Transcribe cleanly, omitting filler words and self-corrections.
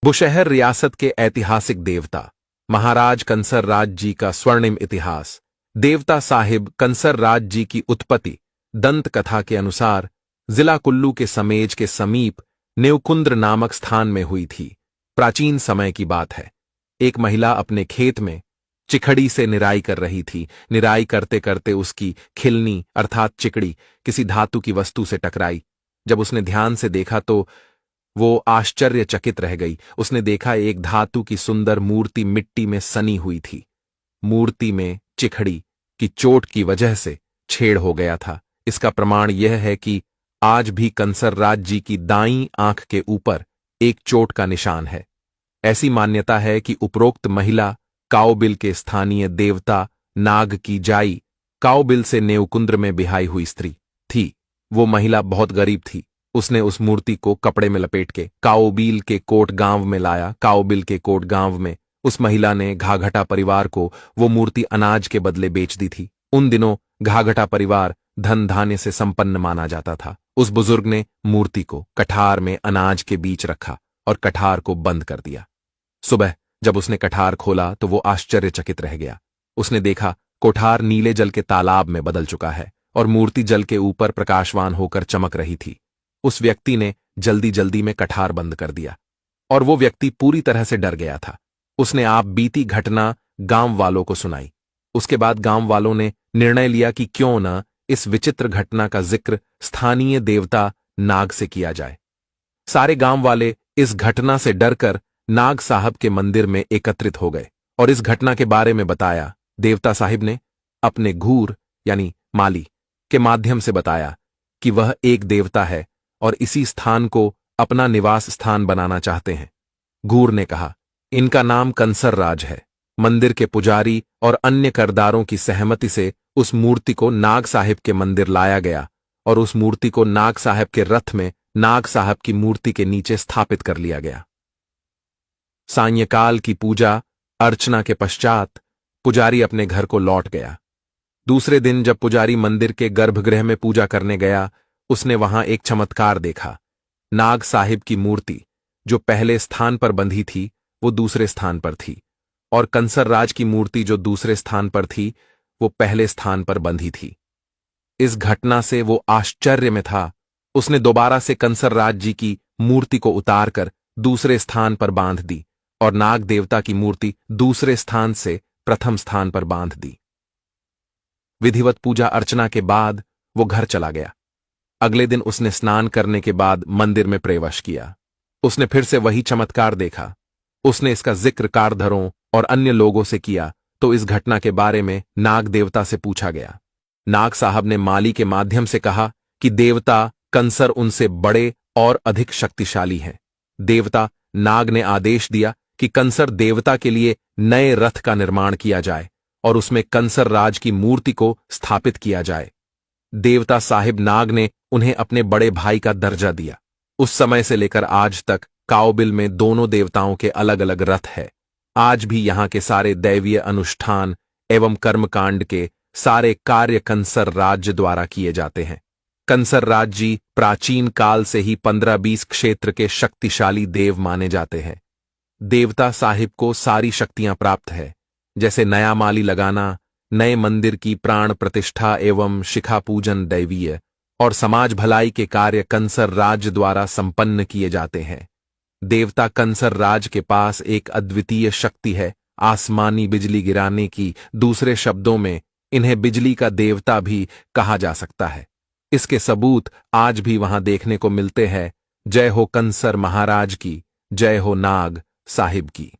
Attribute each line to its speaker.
Speaker 1: बुशहर रियासत के ऐतिहासिक देवता महाराज कंसर राज जी का स्वर्णिम इतिहास। देवता साहिब कंसर राज जी की उत्पत्ति दंत कथा के अनुसार जिला कुल्लू के समेज के समीप नेवकुंद्र नामक स्थान में हुई थी। प्राचीन समय की बात है। एक महिला अपने खेत में चिखड़ी से निराई कर रही थी। निराई करते करते उसकी खिलनी अर्थात चिकड़ी किसी धातु की वस्तु से टकराई। जब उसने ध्यान से देखा तो वो आश्चर्यचकित रह गई। उसने देखा एक धातु की सुंदर मूर्ति मिट्टी में सनी हुई थी। मूर्ति में चिखड़ी की चोट की वजह से छेड़ हो गया था। इसका प्रमाण यह है कि आज भी कंसर राज जी की दाईं आंख के ऊपर एक चोट का निशान है। ऐसी मान्यता है कि उपरोक्त महिला काओबिल के स्थानीय देवता नाग की जाई काओबिल से नेवकुंद्र में बिहाई हुई स्त्री थी। वो महिला बहुत गरीब थी। उसने उस मूर्ति को कपड़े में लपेट के काओबिल के कोट गांव में लाया। काओबिल के कोट गांव में उस महिला ने घाघटा परिवार को वो मूर्ति अनाज के बदले बेच दी थी। उन दिनों घाघटा परिवार धन धान्य से संपन्न माना जाता था। उस बुजुर्ग ने मूर्ति को कठार में अनाज के बीच रखा और कठार को बंद कर दिया। सुबह जब उसने कठार खोला तो वो आश्चर्यचकित रह गया। उसने देखा कोठार नीले जल के तालाब में बदल चुका है और मूर्ति जल के ऊपर प्रकाशवान होकर चमक रही थी। उस व्यक्ति ने जल्दी जल्दी में कठार बंद कर दिया और वो व्यक्ति पूरी तरह से डर गया था। उसने आप बीती घटना गांव वालों को सुनाई। उसके बाद गांव वालों ने निर्णय लिया कि क्यों न इस विचित्र घटना का जिक्र स्थानीय देवता नाग से किया जाए। सारे गांव वाले इस घटना से डरकर नाग साहब के मंदिर में एकत्रित हो गए और इस घटना के बारे में बताया। देवता साहिब ने अपने घूर यानी माली के माध्यम से बताया कि वह एक देवता है और इसी स्थान को अपना निवास स्थान बनाना चाहते हैं। घूर ने कहा, इनका नाम कंसर राज है। मंदिर के पुजारी और अन्य करदारों की सहमति से उस मूर्ति को नाग साहिब के मंदिर लाया गया और उस मूर्ति को नाग साहब के रथ में नाग साहब की मूर्ति के नीचे स्थापित कर लिया गया। सायंकाल की पूजा अर्चना के पश्चात पुजारी अपने घर को लौट गया। दूसरे दिन जब पुजारी मंदिर के गर्भगृह में पूजा करने गया, उसने वहां एक चमत्कार देखा। नाग साहिब की मूर्ति जो पहले स्थान पर बंधी थी वो दूसरे स्थान पर थी और कंसर राज की मूर्ति जो दूसरे स्थान पर थी वो पहले स्थान पर बंधी थी। इस घटना से वो आश्चर्य में था। उसने दोबारा से कंसर राज जी की मूर्ति को उतारकर दूसरे स्थान पर बांध दी और नाग देवता की मूर्ति दूसरे स्थान से प्रथम स्थान पर बांध दी। विधिवत पूजा अर्चना के बाद वो घर चला गया। अगले दिन उसने स्नान करने के बाद मंदिर में प्रवेश किया। उसने फिर से वही चमत्कार देखा। उसने इसका जिक्र कारधरों और अन्य लोगों से किया तो इस घटना के बारे में नाग देवता से पूछा गया। नाग साहब ने माली के माध्यम से कहा कि देवता कंसर उनसे बड़े और अधिक शक्तिशाली हैं। देवता नाग ने आदेश दिया कि कंसर देवता के लिए नए रथ का निर्माण किया जाए और उसमें कंसर राज की मूर्ति को स्थापित किया जाए। देवता साहिब नाग ने उन्हें अपने बड़े भाई का दर्जा दिया। उस समय से लेकर आज तक काओबिल में दोनों देवताओं के अलग अलग रथ है। आज भी यहां के सारे दैवीय अनुष्ठान एवं कर्मकांड के सारे कार्य कंसर राज्य द्वारा किए जाते हैं। कंसर राज जी प्राचीन काल से ही 15-20 क्षेत्र के शक्तिशाली देव माने जाते हैं। देवता साहिब को सारी शक्तियां प्राप्त है, जैसे नया माली लगाना, नए मंदिर की प्राण प्रतिष्ठा एवं शिखा पूजन दैवीय और समाज भलाई के कार्य कंसर राज द्वारा संपन्न किए जाते हैं। देवता कंसर राज के पास एक अद्वितीय शक्ति है, आसमानी बिजली गिराने की। दूसरे शब्दों में इन्हें बिजली का देवता भी कहा जा सकता है। इसके सबूत आज भी वहां देखने को मिलते हैं। जय हो कंसर महाराज की, जय हो नाग साहिब की।